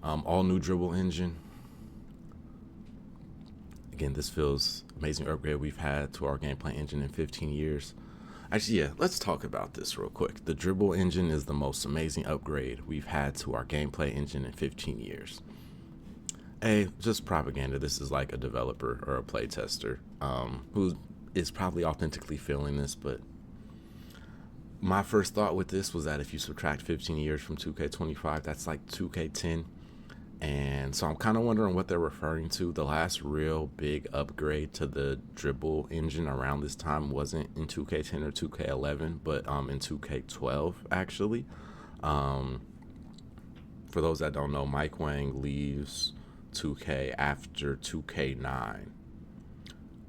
All new dribble engine. Again, this feels amazing upgrade we've had to our gameplay engine in 15 years. Actually, yeah, let's talk about this real quick. The dribble engine is the most amazing upgrade we've had to our gameplay engine in 15 years. Just propaganda. This is like a developer or a playtester who is probably authentically feeling this, but my first thought with this was that if you subtract 15 years from 2K25, that's like 2K10. And so I'm kind of wondering what they're referring to. The last real big upgrade to the dribble engine around this time wasn't in 2K10 or 2K11, but in 2K12 actually. For those that don't know, Mike Wang leaves 2K after 2K9,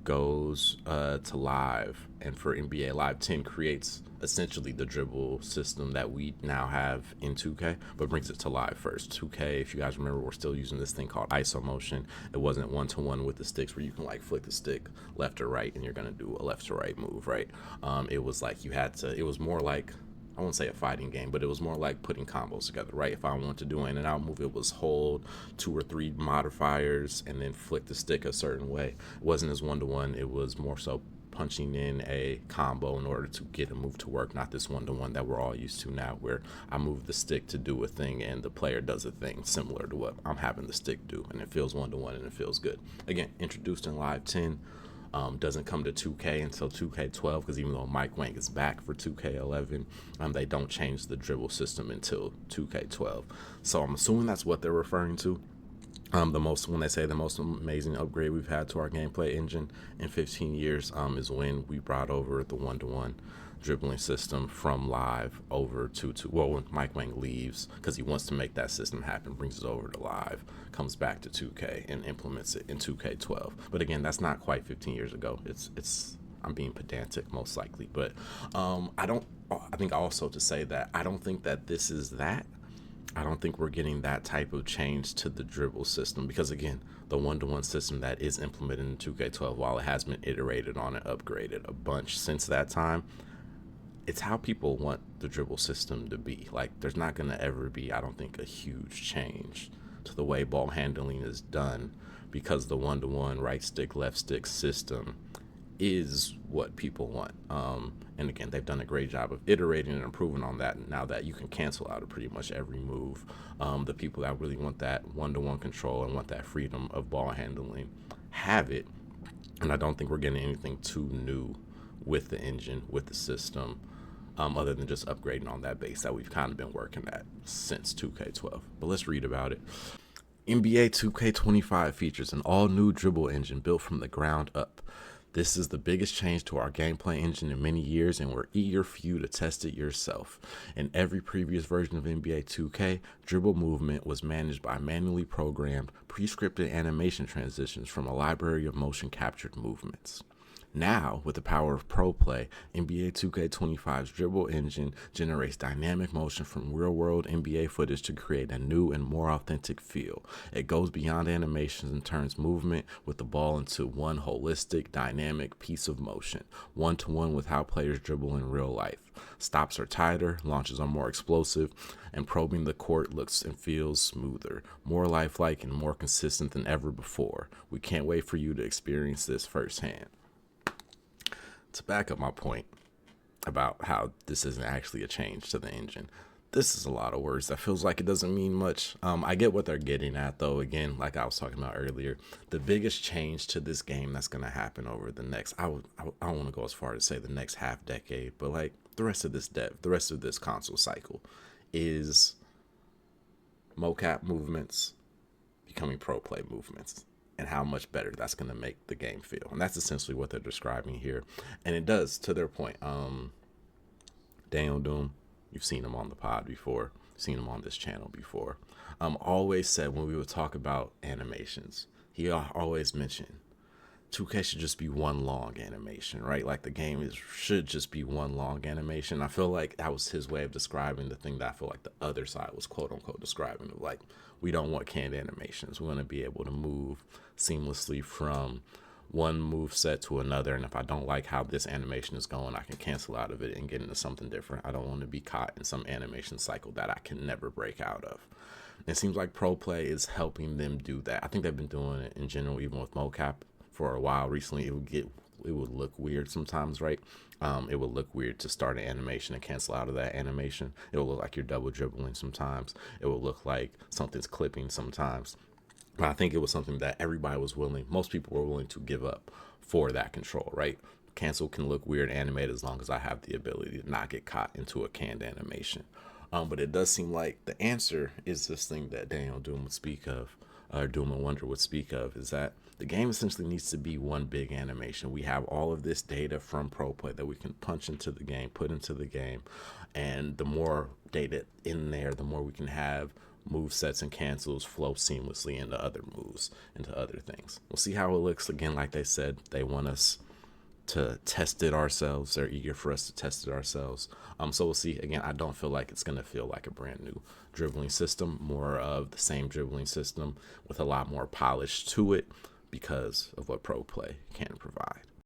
goes to Live, and for NBA Live 10 creates essentially the dribble system that we now have in 2K, but brings it to Live first. 2K, if you guys remember, we're still using this thing called ISO motion. It wasn't one-to-one with the sticks where you can like flick the stick left or right and you're gonna do a left to right move, right? It was like you had to, it was more like, I won't say a fighting game, but it was more like putting combos together, right? If I wanted to do an in and out move, it was hold 2 or 3 modifiers and then flick the stick a certain way. It wasn't as one-to-one. It was more so punching in a combo in order to get a move to work, not this one-to-one that we're all used to now, where I move the stick to do a thing and the player does a thing similar to what I'm having the stick do, and it feels one-to-one and it feels good. Again, introduced in Live 10. Doesn't come to 2K until 2K12, because even though Mike Wang is back for 2K11, they don't change the dribble system until 2K12. So I'm assuming that's what they're referring to. When they say the most amazing upgrade we've had to our gameplay engine in 15 years, is when we brought over the one-to-one dribbling system from Live over to when Mike Wang leaves, because he wants to make that system happen, brings it over to Live, comes back to 2K and implements it in 2K12. But again, that's not quite 15 years ago. It's I'm being pedantic most likely, but I think also to say that I don't think that this is that. I don't think we're getting that type of change to the dribble system, because again, the one-to-one system that is implemented in 2K12, while it has been iterated on and upgraded a bunch since that time, it's how people want the dribble system to be. Like, there's not going to ever be, I don't think, a huge change to the way ball handling is done, because the one-to-one right stick, left stick system is what people want. And again, they've done a great job of iterating and improving on that. Now that you can cancel out of pretty much every move, the people that really want that one-to-one control and want that freedom of ball handling have it. And I don't think we're getting anything too new with the engine, with the system, other than just upgrading on that base that we've kind of been working at since 2K12. But let's read about it. NBA 2K25 features an all-new dribble engine built from the ground up. This is the biggest change to our gameplay engine in many years, and we're eager for you to test it yourself. In every previous version of NBA 2K, dribble movement was managed by manually programmed, pre-scripted animation transitions from a library of motion captured movements. Now, with the power of ProPlay, NBA 2K25's dribble engine generates dynamic motion from real-world NBA footage to create a new and more authentic feel. It goes beyond animations and turns movement with the ball into one holistic, dynamic piece of motion, one-to-one with how players dribble in real life. Stops are tighter, launches are more explosive, and probing the court looks and feels smoother, more lifelike, and more consistent than ever before. We can't wait for you to experience this firsthand. To back up my point about how this isn't actually a change to the engine, this is a lot of words that feels like it doesn't mean much. I get what they're getting at, though. Again, like I was talking about earlier, the biggest change to this game that's going to happen over the next, I don't want to go as far as say the next half decade, but like the rest of this console cycle, is mocap movements becoming pro play movements, and how much better that's going to make the game feel. And that's essentially what they're describing here. And it does, to their point. Daniel Doom, you've seen him on the pod before, seen him on this channel before, always said when we would talk about animations, he always mentioned 2K should just be one long animation, right? Like the game should just be one long animation. I feel like that was his way of describing the thing that I feel like the other side was quote unquote describing. Like, we don't want canned animations. We want to be able to move seamlessly from one move set to another. And if I don't like how this animation is going, I can cancel out of it and get into something different. I don't want to be caught in some animation cycle that I can never break out of. It seems like ProPlay is helping them do that. I think they've been doing it in general, even with mocap for a while. Recently, it would look weird sometimes, right? It would look weird to start an animation and cancel out of that animation. It will look like you're double dribbling sometimes. It will look like something's clipping sometimes. But I think it was something that everybody was willing, most people were willing to give up for that control, right? Cancel can look weird animated as long as I have the ability to not get caught into a canned animation. But it does seem like the answer is this thing that Daniel Doom would speak of, or Doom and Wonder would speak of, is that the game essentially needs to be one big animation. We have all of this data from ProPlay that we can punch into the game, put into the game, and the more data in there, the more we can have move sets and cancels flow seamlessly into other moves, into other things. We'll see how it looks. Again, like they said, they want us to test it ourselves. They're eager for us to test it ourselves. So we'll see. Again, I don't feel like it's going to feel like a brand new dribbling system, more of the same dribbling system with a lot more polish to it because of what ProPlay can provide.